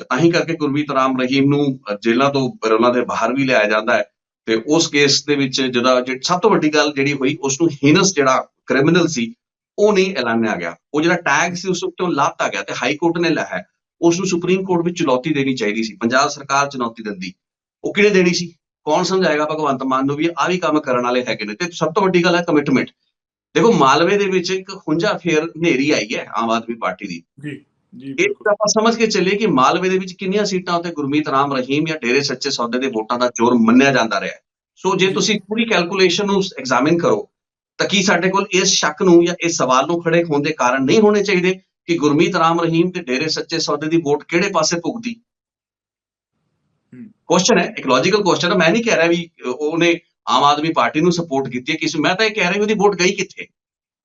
ਤਾਂ ਹੀ ਕਰਕੇ ਗੁਰਮੀਤ ਰਾਮ ਰਹੀਮ ਨੂੰ ਜੇਲ੍ਹਾਂ ਤੋਂ ਪੈਰੋਲਾਂ ਦੇ ਬਾਹਰ ਵੀ ਲਿਆਇਆ ਜਾਂਦਾ ਹੈ ਤੇ ਉਸ ਕੇਸ ਦੇ ਵਿੱਚ ਜਿਹਦਾ ਸਭ ਤੋਂ ਵੱਡੀ ਗੱਲ ਜਿਹੜੀ ਹੋਈ, ਉਸ ਨੂੰ ਹੀਨਸ ਜਿਹੜਾ ਕ੍ਰਿਮੀਨਲ ਸੀ ਉਹ ਨਹੀਂ ਐਲਾਨਿਆ ਗਿਆ, ਉਹ ਜਿਹੜਾ ਟੈਗ ਸੀ ਉਸ ਉੱਤੇ ਲਾਤਾ ਗਿਆ ਤੇ ਹਾਈ ਕੋਰਟ ਨੇ ਲਿਆ ਉਸ ਨੂੰ ਸੁਪਰੀਮ ਕੋਰਟ ਵਿੱਚ ਚੁਣੌਤੀ ਦੇਣੀ ਚਾਹੀਦੀ ਸੀ। ਪੰਜਾਬ ਸਰਕਾਰ ਚੁਣੌਤੀ ਦਿੰਦੀ, ਉਹ ਕਿਹਨੇ ਦੇਣੀ ਸੀ? ਕੌਣ ਸਮਝਾਏਗਾ ਭਗਵੰਤ ਮਾਨ ਨੂੰ ਵੀ ਆਹ ਵੀ ਕੰਮ ਕਰਨ ਵਾਲੇ ਹੈਗੇ ਨੇ। ਤੇ ਸਭ ਤੋਂ ਵੱਡੀ ਗੱਲ ਹੈ ਕਮਿਟਮੈਂਟ। ਦੇਖੋ ਮਾਲਵੇ ਦੇ ਵਿੱਚ ਇੱਕ ਹੁੰਜਾ ਫੇਰ ਹਨੇਰੀ ਆਈ ਹੈ ਆਮ ਆਦਮੀ ਪਾਰਟੀ ਦੀ, ਇਹ ਆਪਾਂ ਸਮਝ ਕੇ ਚੱਲੀਏ ਕਿ ਮਾਲਵੇ ਦੇ ਵਿੱਚ ਕਿੰਨੀਆਂ ਸੀਟਾਂ ਉੱਤੇ ਗੁਰਮੀਤ ਰਾਮ ਰਹੀਮ ਜਾਂ ਡੇਰੇ ਸੱਚੇ ਸੌਦੇ ਦੇ ਵੋਟਾਂ ਦਾ ਜ਼ੋਰ ਮੰਨਿਆ ਜਾਂਦਾ ਰਿਹਾ। ਸੋ ਜੇ ਤੁਸੀਂ ਪੂਰੀ ਕੈਲਕੂਲੇਸ਼ਨ ਨੂੰ ਐਗਜ਼ਾਮਿਨ ਕਰੋ ਤਾਂ ਕੀ ਸਾਡੇ ਕੋਲ ਇਸ ਸ਼ੱਕ ਨੂੰ ਜਾਂ ਇਸ ਸਵਾਲ ਨੂੰ ਖੜੇ ਹੋਣ ਦੇ ਕਾਰਨ ਨਹੀਂ ਹੋਣੇ ਚਾਹੀਦੇ ਕਿ ਗੁਰਮੀਤ ਰਾਮ ਰਹੀਮ ਤੇ ਡੇਰੇ ਸੱਚੇ ਸੌਦੇ ਦੀ ਵੋਟ ਕਿਹੜੇ ਪਾਸੇ ਭੁਗਤੀ? ਕੁਐਸਚਨ ਹੈ, ਇੱਕ ਲੌਜੀਕਲ ਕੁਐਸਚਨ ਹੈ। ਮੈਂ ਨਹੀਂ ਕਹਿ ਰਿਹਾ ਵੀ ਉਹਨੇ ਆਮ ਆਦਮੀ ਪਾਰਟੀ ਨੂੰ ਸਪੋਰਟ ਕੀਤੀ ਹੈ ਕਿਸੇ, ਮੈਂ ਤਾਂ ਇਹ ਕਹਿ ਰਿਹਾ ਵੀ ਉਹਦੀ ਵੋਟ ਗਈ ਕਿੱਥੇ।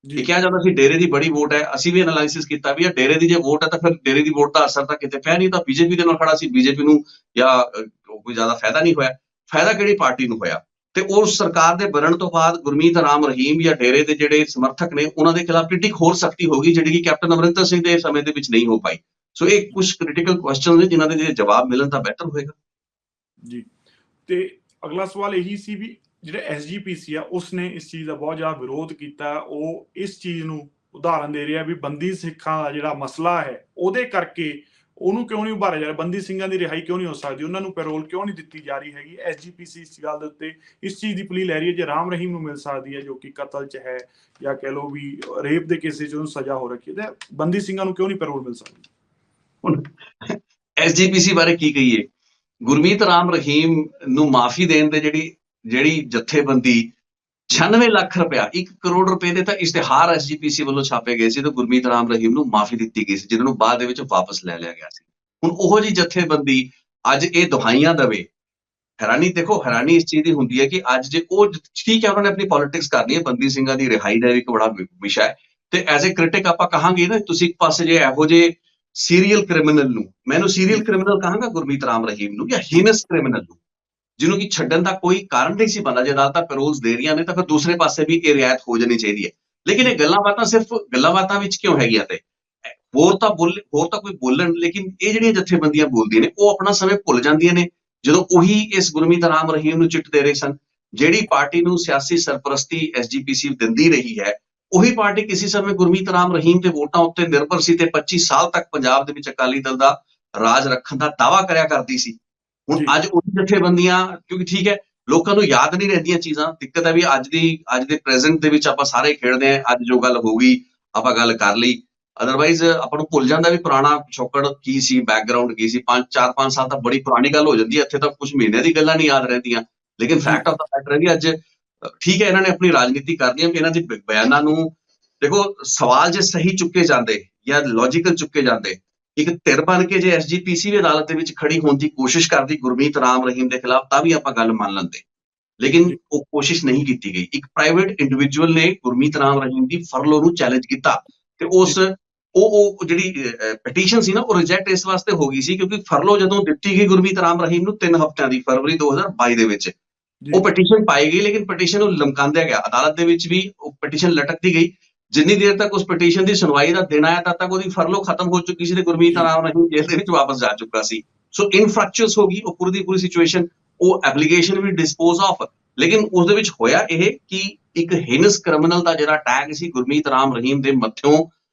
ਇਹ ਕਿਹਾ ਜਾਂਦਾ ਸੀ ਡੇਰੇ ਦੀ ਬੜੀ ਵੋਟ ਹੈ, ਅਸੀਂ ਵੀ ਐਨਾਲਾਈਸਿਸ ਕੀਤਾ ਵੀ ਡੇਰੇ ਦੀ ਜੇ ਵੋਟ ਹੈ ਤਾਂ ਫਿਰ ਡੇਰੇ ਦੀ ਵੋਟ ਦਾ ਅਸਰ ਤਾਂ ਕਿਤੇ ਪਿਆ ਨਹੀਂ, ਤਾਂ ਬੀਜੇਪੀ ਦੇ ਨਾਲ ਖੜਾ ਸੀ, ਬੀਜੇਪੀ ਨੂੰ ਜਾਂ ਕੋਈ ਜ਼ਿਆਦਾ ਫਾਇਦਾ ਨਹੀਂ ਹੋਇਆ। ਫਾਇਦਾ ਕਿਹੜੀ ਪਾਰਟੀ ਨੂੰ ਹੋਇਆ? ਤੇ ਉਸ ਸਰਕਾਰ ਦੇ ਬਣਨ ਤੋਂ ਬਾਅਦ ਗੁਰਮੀਤ ਰਾਮ ਰਹੀਮ ਜਾਂ ਡੇਰੇ ਦੇ ਜਿਹੜੇ ਸਮਰਥਕ ਨੇ ਉਹਨਾਂ ਦੇ ਖਿਲਾਫ ਕਿੰਨੀ ਹੋਰ ਸਖਤੀ ਹੋ ਗਈ ਜਿਹੜੀ ਕਿ ਕੈਪਟਨ ਅਮਰਿੰਦਰ ਸਿੰਘ ਦੇ ਸਮੇਂ ਦੇ ਵਿੱਚ ਨਹੀਂ ਹੋ ਪਾਈ। ਸੋ ਇਹ ਕੁਝ ਕ੍ਰਿਟੀਕਲ ਕੁਐਸਚਨ ਨੇ ਜਿਨ੍ਹਾਂ ਦੇ ਜਵਾਬ ਮਿਲਣ ਤਾਂ ਬਿਹਤਰ ਹੋਏਗਾ ਜੀ। ਤੇ ਅਗਲਾ ਸਵਾਲ ਇਹੀ ਸੀ ਵੀ ਜਿਹੜਾ ਐਸਜੀਪੀਸੀ ਆ ਉਸਨੇ ਇਸ ਚੀਜ਼ ਦਾ ਬਹੁਤ ਜ਼ਿਆਦਾ ਵਿਰੋਧ ਕੀਤਾ, ਉਹ ਇਸ ਚੀਜ਼ ਨੂੰ ਉਦਾਹਰਨ ਦੇ ਰਿਹਾ ਵੀ ਬੰਦੀ ਸਿੱਖਾਂ ਦਾ ਜਿਹੜਾ ਮਸਲਾ ਹੈ ਉਹਦੇ ਕਰਕੇ ਉਹਨੂੰ ਕਿਉਂ ਨਹੀਂ ਉਭਾਰਿਆ ਜਾ ਰਿਹਾ, ਬੰਦੀ ਸਿੰਘਾਂ ਦੀ ਰਿਹਾਈ ਕਿਉਂ ਨਹੀਂ ਹੋ ਸਕਦੀ, ਉਹਨਾਂ ਨੂੰ ਪੈਰੋਲ ਕਿਉਂ ਨਹੀਂ ਦਿੱਤੀ ਜਾ ਰਹੀ ਹੈਗੀ। ਐਸਜੀਪੀਸੀ ਇਸ ਗੱਲ ਦੇ ਉੱਤੇ ਇਸ ਚੀਜ਼ ਦੀ ਪਲੀ ਲੈ ਰਹੀ ਹੈ ਜੇ ਰਾਮ ਰਹੀਮ ਨੂੰ ਮਿਲ ਸਕਦੀ ਹੈ ਜੋ ਕਿ ਕਤਲ 'ਚ ਹੈ ਜਾਂ ਕਹਿ ਲਓ ਵੀ ਰੇਪ ਦੇ ਕੇਸਿਸ 'ਚ ਉਹਨੂੰ ਸਜ਼ਾ ਹੋ ਰੱਖੀ ਹੈ, ਤੇ ਬੰਦੀ ਸਿੰਘਾਂ ਨੂੰ ਕਿਉਂ ਨਹੀਂ ਪੈਰੋਲ ਮਿਲ ਸਕਦੀ? ਹੁਣ ਐਸਜੀਪੀਸੀ ਬਾਰੇ ਕੀ ਕਹੀਏ? ਗੁਰਮੀਤ ਰਾਮ ਰਹੀਮ ਨੂੰ ਮਾਫੀ ਦੇਣ ਦੇ ਜਿਹੜੀ ਜਥੇਬੰਦੀ 96 ਲੱਖ ਰੁਪਇਆ 1 ਕਰੋੜ ਰੁਪਏ ਦੇ ਤਾਂ ਇਸ਼ਤਿਹਾਰ ਐਸਜੀਪੀਸੀ ਵੱਲੋਂ ਛਾਪੇ ਗਏ ਸੀ ਤੇ ਗੁਰਮੀਤ ਰਾਮ ਰਹੀਮ ਨੂੰ ਮਾਫੀ ਦਿੱਤੀ ਗਈ ਸੀ ਜਿਨ੍ਹਾਂ ਨੂੰ ਬਾਅਦ ਦੇ ਵਿੱਚ ਵਾਪਸ ਲੈ ਲਿਆ ਗਿਆ ਸੀ। ਹੁਣ ਉਹੋ ਜੀ ਜਥੇਬੰਦੀ ਅੱਜ ਇਹ ਦੁਹਾਈਆਂ ਦੇਵੇ, ਹੈਰਾਨੀ ਦੇਖੋ, ਹੈਰਾਨੀ ਇਸ ਚੀਜ਼ ਦੀ ਹੁੰਦੀ ਹੈ ਕਿ ਅੱਜ ਜੇ ਉਹ ਠੀਕ ਹੈ ਉਹਨਾਂ ਨੇ ਆਪਣੀ ਪੋਲਿਟਿਕਸ ਕਰਨੀ ਹੈ, ਬੰਦੀ ਸਿੰਘਾਂ ਦੀ ਰਿਹਾਈ ਦਾ ਵੀ ਇੱਕ ਬੜਾ ਵਿਸ਼ਾ ਹੈ ਤੇ ਐਜ਼ ਏ ਕ੍ਰਿਟਿਕ ਆਪਾਂ ਕਹਾਂਗੇ ਨਾ, ਤੁਸੀਂ ਇੱਕ ਪਾਸੇ ਜੇ ਇਹੋ ਜਿਹੇ ਸੀਰੀਅਲ ਕ੍ਰਿਮੀਨਲ ਨੂੰ, ਮੈਨੂੰ ਸੀਰੀਅਲ ਕ੍ਰਿਮੀਨਲ ਕਹਾਂਗਾ ਗੁਰਮੀਤ ਰਾਮ ਰਹੀਮ ਨੂੰ, ਜਾਂ ਹੀਨਸ ਕ੍ਰਿਮੀਨਲ ਨੂੰ ਜਿਹਨੂੰ ਕਿ ਛੱਡਣ ਦਾ ਕੋਈ ਕਾਰਨ ਨਹੀਂ ਸੀ ਬਣਦਾ, ਜੇ ਅਦਾਲਤਾਂ ਪੈਰੋਲਸ ਦੇ ਰਹੀਆਂ ਨੇ ਤਾਂ ਫਿਰ ਦੂਸਰੇ ਪਾਸੇ ਵੀ ਇਹ ਰਿਆਇਤ ਹੋ ਜਾਣੀ ਚਾਹੀਦੀ ਹੈ। ਲੇਕਿਨ ਇਹ ਗੱਲਾਂ ਬਾਤਾਂ ਸਿਰਫ ਗੱਲਾਂ ਬਾਤਾਂ ਵਿੱਚ ਕਿਉਂ ਹੈਗੀਆਂ? ਤੇ ਹੋਰ ਤਾਂ ਕੋਈ ਬੋਲਣ, ਲੇਕਿਨ ਇਹ ਜਿਹੜੀਆਂ ਜਥੇਬੰਦੀਆਂ ਬੋਲਦੀਆਂ ਨੇ ਉਹ ਆਪਣਾ ਸਮੇਂ ਭੁੱਲ ਜਾਂਦੀਆਂ ਨੇ ਜਦੋਂ ਉਹੀ ਇਸ ਗੁਰਮੀਤ ਰਾਮ ਰਹੀਮ ਨੂੰ ਚਿੱਟ ਦੇ ਰਹੇ ਸਨ। ਜਿਹੜੀ ਪਾਰਟੀ ਨੂੰ ਸਿਆਸੀ ਸਰਪ੍ਰਸਤੀ ਐਸਜੀਪੀਸੀ ਦਿੰਦੀ ਰਹੀ ਹੈ ਉਹੀ ਪਾਰਟੀ ਕਿਸੇ ਸਮੇਂ ਗੁਰਮੀਤ ਰਾਮ ਰਹੀਮ ਦੇ ਵੋਟਾਂ ਉੱਤੇ ਨਿਰਭਰ ਸੀ ਤੇ 25 ਸਾਲ ਤੱਕ ਪੰਜਾਬ ਦੇ ਵਿੱਚ ਅਕਾਲੀ ਦਲ ਦਾ ਰਾਜ ਰੱਖਣ ਦਾ ਦਾਅਵਾ ਕਰਿਆ ਕਰਦੀ ਸੀ। ਹੁਣ ਅੱਜ ਉਹ ਜਥੇਬੰਦੀਆਂ, ਕਿਉਂਕਿ ਠੀਕ ਹੈ ਲੋਕਾਂ ਨੂੰ ਯਾਦ ਨਹੀਂ ਰਹਿੰਦੀਆਂ ਚੀਜ਼ਾਂ, ਦਿੱਕਤ ਹੈ ਵੀ ਅੱਜ ਦੇ ਪ੍ਰੈਜ਼ੈਂਟ ਦੇ ਵਿੱਚ ਆਪਾਂ ਸਾਰੇ ਖੇਡਦੇ ਹਾਂ, ਅੱਜ ਜੋ ਗੱਲ ਹੋ ਗਈ ਆਪਾਂ ਗੱਲ ਕਰ ਲਈ, ਅਦਰਵਾਈਜ਼ ਆਪਾਂ ਨੂੰ ਭੁੱਲ ਜਾਂਦਾ ਵੀ ਪੁਰਾਣਾ ਪਿਛੋਕੜ ਕੀ ਸੀ, ਬੈਕਗਰਾਉਂਡ ਕੀ ਸੀ। 4-5 ਸਾਲ ਤਾਂ ਬੜੀ ਪੁਰਾਣੀ ਗੱਲ ਹੋ ਜਾਂਦੀ ਹੈ, ਇੱਥੇ ਤਾਂ ਕੁਝ ਮਹੀਨਿਆਂ ਦੀ ਗੱਲਾਂ ਨਹੀਂ ਯਾਦ ਰਹਿੰਦੀਆਂ। ਲੇਕਿਨ ਫੈਕਟ ਆਫ ਦਾ ਮੈਟਰ ਹੈ ਵੀ ਅੱਜ ਠੀਕ ਹੈ ਇਹਨਾਂ ਨੇ ਆਪਣੀ ਰਾਜਨੀਤੀ ਕਰਨੀ ਹੈ, ਇਹਨਾਂ ਦੇ ਬਿਆਨਾਂ ਨੂੰ ਦੇਖੋ, ਸਵਾਲ ਜੇ ਸਹੀ ਚੁੱਕੇ ਜਾਂਦੇ ਜਾਂ ਲੌਜੀਕਲ ਚੁੱਕੇ ਜਾਂਦੇ, ਇੱਕ ਧਿਰ ਬਣ ਕੇ ਜੇ ਐਸਜੀਪੀਸੀ ਵੀ ਅਦਾਲਤ ਦੇ ਵਿੱਚ ਖੜੀ ਹੋਣ ਦੀ ਕੋਸ਼ਿਸ਼ ਕਰਦੀ ਗੁਰਮੀਤ ਰਾਮ ਰਹੀਮ ਦੇ ਖਿਲਾਫ ਤਾਂ ਵੀ ਆਪਾਂ ਗੱਲ ਮੰਨ ਲੈਂਦੇ, ਲੇਕਿਨ ਉਹ ਕੋਸ਼ਿਸ਼ ਨਹੀਂ ਕੀਤੀ ਗਈ। ਇੱਕ ਪ੍ਰਾਈਵੇਟ ਇੰਡੀਵਿਜੂਅਲ ਨੇ ਗੁਰਮੀਤ ਰਾਮ ਰਹੀਮ ਦੀ ਫਰਲੋ ਨੂੰ ਚੈਲੰਜ ਕੀਤਾ ਤੇ ਉਹ ਜਿਹੜੀ ਪਟੀਸ਼ਨ ਸੀ ਨਾ ਉਹ ਰਿਜੈਕਟ ਇਸ ਵਾਸਤੇ ਹੋ ਗਈ ਸੀ ਕਿਉਂਕਿ ਫਰਲੋ ਜਦੋਂ ਦਿੱਤੀ ਗਈ ਗੁਰਮੀਤ ਰਾਮ ਰਹੀਮ ਨੂੰ 3 ਹਫ਼ਤਿਆਂ ਦੀ, ਫਰਵਰੀ 2022 ਦੇ ਵਿੱਚ ਉਹ ਪਟੀਸ਼ਨ ਪਾਈ ਗਈ, ਲੇਕਿਨ ਪਟੀਸ਼ਨ ਨੂੰ ਲਮਕਾਂਦਿਆ ਗਿਆ। ਅਦਾਲਤ ਦੇ ਵਿੱਚ ਵੀ ਉਹ ਪਟੀਸ਼ਨ ਲਟਕਦੀ ਗਈ। ਜਿੰਨੀ ਦੇਰ ਤੱਕ ਉਸ ਪਟੀਸ਼ਨ ਦੀ ਸੁਣਵਾਈ ਦਾ ਦਿਨ ਆਇਆ ਤਦ ਤੱਕ ਉਹਦੀ ਫਰਲੋ ਖਤਮ ਹੋ ਚੁੱਕੀ ਸੀ ਤੇ ਗੁਰਮੀਤ ਰਾਮ ਰਹੀਮ ਜੇਲ੍ਹ ਦੇ ਵਿੱਚ ਵਾਪਸ ਜਾ ਚੁੱਕਾ ਸੀ। ਸੋ ਇਨਫਰੈਕਚੁਅਸ ਹੋ ਗਈ ਉਹ ਪੂਰੀ ਦੀ ਪੂਰੀ ਸਿਚੁਏਸ਼ਨ। ਉਹ ਐਪਲੀਕੇਸ਼ਨ ਵੀ ਡਿਸਪੋਜ਼ ਆਫ। ਲੇਕਿਨ ਉਸ ਦੇ ਵਿੱਚ ਹੋਇਆ ਇਹ ਕਿ ਇੱਕ ਹੀਨਸ ਕ੍ਰਿਮੀਨਲ ਦਾ ਜਿਹੜਾ ਟੈਗ ਸੀ ਗੁਰਮੀਤ ਰਾਮ ਰਹੀਮ ਦੇ ਮੱਥਿਓਂ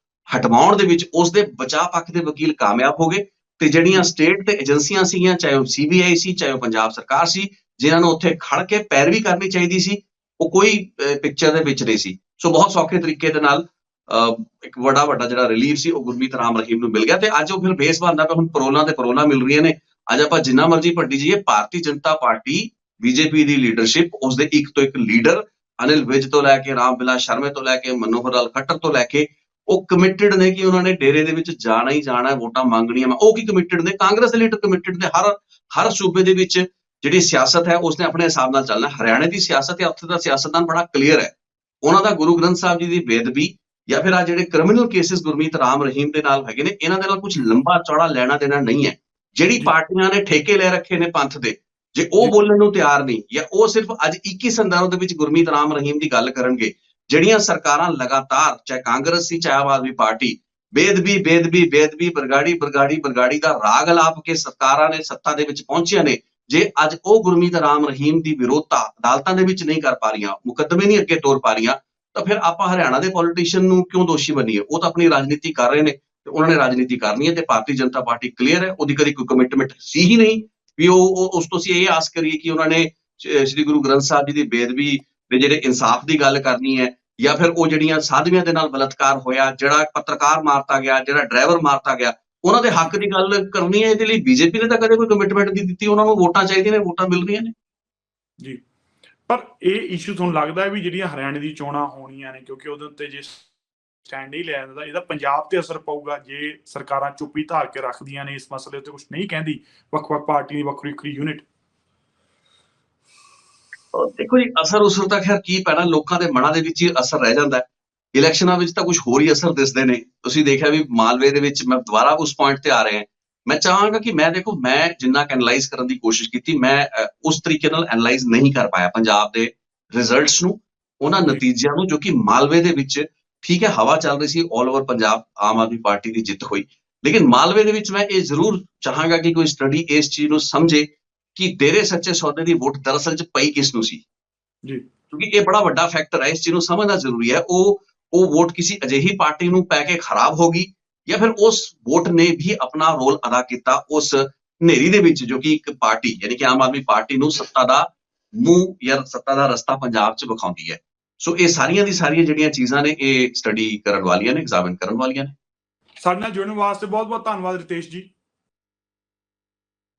ਹਟਵਾਉਣ ਦੇ ਵਿੱਚ ਉਸਦੇ ਬਚਾਅ ਪੱਖ ਦੇ ਵਕੀਲ ਕਾਮਯਾਬ ਹੋ ਗਏ, ਤੇ ਜਿਹੜੀਆਂ ਸਟੇਟ ਤੇ ਏਜੰਸੀਆਂ ਸੀਗੀਆਂ, ਚਾਹੇ ਉਹ CBI ਸੀ, ਚਾਹੇ ਉਹ ਪੰਜਾਬ ਸਰਕਾਰ ਸੀ, ਜਿਨ੍ਹਾਂ ਨੂੰ ਉੱਥੇ ਖੜ ਕੇ ਪੈਰਵੀ ਕਰਨੀ ਚਾਹੀਦੀ ਸੀ, ਉਹ ਕੋਈ ਪਿਕਚਰ ਦੇ ਵਿੱਚ ਨਹੀਂ ਸੀ। ਸੋ ਬਹੁਤ ਸੌਖੇ ਤਰੀਕੇ ਦੇ ਨਾਲ ਇੱਕ ਵੱਡਾ ਜਿਹੜਾ ਰਿਲੀਫ ਸੀ ਉਹ ਗੁਰਮੀਤ ਰਾਮ ਰਹੀਮ ਨੂੰ ਮਿਲ ਗਿਆ, ਤੇ ਅੱਜ ਉਹ ਫਿਰ ਬੇਸ ਬਣਦਾ ਪਿਆ। ਹੁਣ ਪਰੋਲਾਂ ਤੇ ਪਰੋਲਾਂ ਮਿਲ ਰਹੀਆਂ ਨੇ। ਅੱਜ ਆਪਾਂ ਜਿੰਨਾ ਮਰਜ਼ੀ ਭੱਡੀ ਜਾਈਏ, ਭਾਰਤੀ ਜਨਤਾ ਪਾਰਟੀ BJP ਦੀ ਲੀਡਰਸ਼ਿਪ, ਉਸਦੇ ਇੱਕ ਤੋਂ ਇੱਕ ਲੀਡਰ ਅਨਿਲ ਵਿਜ ਤੋਂ ਲੈ ਕੇ ਰਾਮ ਬਿਲਾਸ ਸ਼ਰਮੇ ਤੋਂ ਲੈ ਕੇ ਮਨੋਹਰ ਲਾਲ ਖੱਟਰ ਤੋਂ ਲੈ ਕੇ ਉਹ ਕਮਿਟਡ ਨੇ ਕਿ ਉਹਨਾਂ ਨੇ ਡੇਰੇ ਦੇ ਵਿੱਚ ਜਾਣਾ ਹੀ ਜਾਣਾ ਹੈ, ਵੋਟਾਂ ਮੰਗਣੀਆਂ। ਉਹ ਕੀ ਕਮਿਟਡ ਨੇ? ਕਾਂਗਰਸ ਦੇ ਲੀਡਰ ਕਮਿਟਡ ਨੇ। ਹਰ ਸੂਬੇ ਦੇ ਵਿੱਚ ਜਿਹੜੀ ਸਿਆਸਤ ਹੈ ਉਸਨੇ ਆਪਣੇ ਹਿਸਾਬ ਨਾਲ ਚੱਲਣਾ। ਹਰਿਆਣੇ ਦੀ ਸਿਆਸਤ ਹੈ, ਉੱਥੇ ਦਾ ਸਿਆਸਤਦਾਨ ਬੜਾ ਕਲੀਅਰ ਹੈ। ਉਹਨਾਂ ਦਾ ਗੁਰੂ ਗ੍ਰੰਥ ਸਾਹਿਬ ਜੀ ਦੀ ਬੇਅਦਬੀ ਜਾਂ ਫਿਰ ਆ ਜਿਹੜੇ ਕ੍ਰਿਮੀਨਲ ਕੇਸਿਸ ਗੁਰਮੀਤ ਰਾਮ ਰਹੀਮ ਦੇ ਨਾਲ ਹੈਗੇ ਨੇ, ਇਹਨਾਂ ਦੇ ਨਾਲ ਕੁਝ ਲੰਬਾ ਚੌੜਾ ਲੈਣਾ ਦੇਣਾ ਨਹੀਂ ਹੈ। ਜਿਹੜੀ ਪਾਰਟੀਆਂ ਨੇ ਠੇਕੇ ਲੈ ਰੱਖੇ ਨੇ ਪੰਥ ਦੇ, ਜੇ ਉਹ ਬੋਲਣ ਨੂੰ ਤਿਆਰ ਨਹੀਂ, ਜਾਂ ਉਹ ਸਿਰਫ ਅੱਜ 21 ਸੰਦਰਭ ਦੇ ਵਿੱਚ ਗੁਰਮੀਤ ਰਾਮ ਰਹੀਮ ਦੀ ਗੱਲ ਕਰਨਗੇ, ਜਿਹੜੀਆਂ ਸਰਕਾਰਾਂ ਲਗਾਤਾਰ, ਚਾਹੇ ਕਾਂਗਰਸ ਸੀ ਚਾਹੇ ਆਮ ਆਦਮੀ ਪਾਰਟੀ, ਬੇਅਦਬੀ ਬਰਗਾੜੀ ਦਾ ਰਾਗ ਅਲਾਪ ਕੇ ਸਰਕਾਰਾਂ ਨੇ ਸੱਤਾ ਦੇ ਵਿੱਚ ਪਹੁੰਚੀਆਂ ਨੇ, ਜੇ ਅੱਜ ਉਹ ਗੁਰਮੀਤ ਰਾਮ ਰਹੀਮ ਦੀ ਵਿਰੋਧਤਾ ਅਦਾਲਤਾਂ ਦੇ ਵਿੱਚ ਨਹੀਂ ਕਰ ਪਾ ਰਹੀਆਂ, ਮੁਕੱਦਮੇ ਨਹੀਂ ਅੱਗੇ ਤੋਰ ਪਾ ਰਹੀਆਂ, ਤਾਂ ਫਿਰ ਆਪਾਂ ਹਰਿਆਣਾ ਦੇ ਪੋਲੀਟੀਸ਼ੀਅਨ ਨੂੰ ਕਿਉਂ ਦੋਸ਼ੀ ਬਣੀਏ? ਉਹ ਤਾਂ ਆਪਣੀ ਰਾਜਨੀਤੀ ਕਰ ਰਹੇ ਨੇ ਤੇ ਉਹਨਾਂ ਨੇ ਰਾਜਨੀਤੀ ਕਰਨੀ ਹੈ, ਤੇ ਭਾਰਤੀ ਜਨਤਾ ਪਾਰਟੀ ਕਲੀਅਰ ਹੈ, ਉਹਦੀ ਕਦੀ ਕੋਈ ਕਮਿਟਮੈਂਟ ਸੀ ਹੀ ਨਹੀਂ ਵੀ ਉਹ ਉਸ ਤੋਂ ਅਸੀਂ ਇਹ ਆਸ ਕਰੀਏ ਕਿ ਉਹਨਾਂ ਨੇ ਸ੍ਰੀ ਗੁਰੂ ਗ੍ਰੰਥ ਸਾਹਿਬ ਜੀ ਦੀ ਬੇਅਦਬੀ ਦੇ ਜਿਹੜੇ ਇਨਸਾਫ ਦੀ ਗੱਲ ਕਰਨੀ ਹੈ, ਜਾਂ ਫਿਰ ਉਹ ਜਿਹੜੀਆਂ ਸਾਧਵੀਆਂ ਦੇ ਨਾਲ ਬਲਾਤਕਾਰ ਹੋਇਆ, ਜਿਹੜਾ ਪੱਤਰਕਾਰ ਮਾਰਤਾ ਗਿਆ, ਜਿਹੜਾ ਡਰਾਈਵਰ ਮਾਰਤਾ ਗਿਆ, ਉਹਨਾਂ ਦੇ ਹੱਕ ਦੀ ਗੱਲ ਕਰਨੀ ਹੈ। ਇਹਦੇ ਲਈ BJP ਨੇ ਤਾਂ ਕਦੇ ਕੋਈ ਕਮਿਟਮੈਂਟ ਨਹੀਂ ਦਿੱਤੀ। ਉਹਨਾਂ ਨੂੰ ਵੋਟਾਂ ਚਾਹੀਦੀਆਂ ਨੇ, ਵੋਟਾਂ ਮਿਲ ਰਹੀਆਂ ਨੇ ਜੀ। ਪਰ ਇਹ ਇਸ਼ੂ ਤੁਹਾਨੂੰ ਲੱਗਦਾ ਹੈ ਵੀ ਜਿਹੜੀਆਂ ਹਰਿਆਣੇ ਦੀ ਚੋਣਾਂ ਹੋਣੀਆਂ ਨੇ, ਕਿਉਂਕਿ ਉਹਦੇ ਉੱਤੇ ਜੇ ਸਟੈਂਡ ਨਹੀਂ ਲਿਆ ਜਾਂਦਾ, ਇਹਦਾ ਪੰਜਾਬ ਤੇ ਅਸਰ ਪਊਗਾ? ਜੇ ਸਰਕਾਰਾਂ ਚੁੱਪੀ ਧਾਰ ਕੇ ਰੱਖਦੀਆਂ ਨੇ ਇਸ ਮਸਲੇ ਉੱਤੇ, ਕੁਝ ਨਹੀਂ ਕਹਿੰਦੀ ਵੱਖ-ਵੱਖ ਪਾਰਟੀ ਦੀ ਵੱਖਰੀ ਯੂਨਿਟ? ਦੇਖੋ ਜੀ, ਅਸਰ ਤਾਂ ਖੈਰ ਕੀ ਪੈਣਾ, ਲੋਕਾਂ ਦੇ ਮਨਾਂ ਦੇ ਵਿੱਚ ਹੀ ਅਸਰ ਰਹਿ ਜਾਂਦਾ ਹੈ। ਇਲੈਕਸ਼ਨਾਂ ਵਿੱਚ ਤਾਂ ਕੁਝ ਹੋਰ ਹੀ ਅਸਰ ਦਿਸਦੇ ਨੇ। ਤੁਸੀਂ ਦੇਖਿਆ ਵੀ ਮਾਲਵੇ ਦੇ ਵਿੱਚ, ਮੈਂ ਦੁਬਾਰਾ ਉਸ ਪੁਆਇੰਟ ਤੇ ਆ ਰਿਹਾ, ਮੈਂ ਚਾਹਾਂਗਾ ਕਿ ਮੈਂ ਜਿੰਨਾ ਐਨਲਾਈਜ਼ ਕਰਨ ਦੀ ਕੋਸ਼ਿਸ਼ ਕੀਤੀ, ਮੈਂ ਉਸ ਤਰੀਕੇ ਨਾਲ ਐਨਲਾਈਜ਼ ਨਹੀਂ ਕਰ ਪਾਇਆ ਪੰਜਾਬ ਦੇ ਰਿਜ਼ਲਟਸ ਨੂੰ, ਉਹਨਾਂ ਨਤੀਜਿਆਂ ਨੂੰ, ਜੋ ਕਿ ਮਾਲਵੇ ਦੇ ਵਿੱਚ ਠੀਕ ਹੈ ਹਵਾ ਚੱਲ ਰਹੀ ਸੀ, all over Punjab Aam Aadmi party ਦੀ ਜਿੱਤ ਹੋਈ, ਲੇਕਿਨ ਮਾਲਵੇ ਦੇ ਵਿੱਚ ਮੈਂ ਇਹ ਜ਼ਰੂਰ ਚਾਹਾਂਗਾ ਕਿ ਕੋਈ ਸਟੱਡੀ ਇਸ ਚੀਜ਼ ਨੂੰ ਸਮਝੇ ਕਿ ਡੇਰੇ ਸੱਚੇ ਸੌਦੇ ਦੀ ਵੋਟ ਦਰਅਸਲ 'ਚ ਪਈ ਕਿਸ ਨੂੰ ਸੀ ਜੀ, ਕਿਉਂਕਿ ਇਹ ਬੜਾ ਵੱਡਾ ਫੈਕਟਰ ਹੈ। ਇਸ ਚੀਜ਼ ਨੂੰ ਸਮਝਣਾ ਜ਼ਰੂਰੀ ਹੈ। ਉਹ ਵੋਟ ਕਿਸੇ ਅਜਿਹੀ ਪਾਰਟੀ ਨੂੰ ਪੈ ਕੇ ਖਰਾਬ ਹੋ ਗਈ, ਜਾਂ ਫਿਰ ਉਸ ਵੋਟ ਨੇ ਵੀ ਆਪਣਾ ਰੋਲ ਅਦਾ ਕੀਤਾ ਉਸ ਹਨੇਰੀ ਦੇ ਵਿੱਚ, ਜੋ ਕਿ ਇੱਕ ਪਾਰਟੀ ਯਾਨੀ ਕਿ ਆਮ ਆਦਮੀ ਪਾਰਟੀ ਨੂੰ ਸੱਤਾ ਦਾ ਮੂੰਹ ਜਾਂ ਸੱਤਾ ਦਾ ਰਸਤਾ ਪੰਜਾਬ 'ਚ ਵਿਖਾਉਂਦੀ ਹੈ। ਸੋ ਇਹ ਸਾਰੀਆਂ ਦੀ ਸਾਰੀਆਂ ਜਿਹੜੀਆਂ ਚੀਜ਼ਾਂ ਨੇ, ਇਹ ਸਟੱਡੀ ਕਰਨ ਵਾਲੀਆਂ ਨੇ, ਐਗਜ਼ਾਮਿਨ ਕਰਨ ਵਾਲੀਆਂ ਨੇ। ਸਾਡੇ ਨਾਲ ਜੁੜਨ ਵਾਸਤੇ ਬਹੁਤ ਬਹੁਤ ਧੰਨਵਾਦ ਰਿਤੇਸ਼ ਜੀ।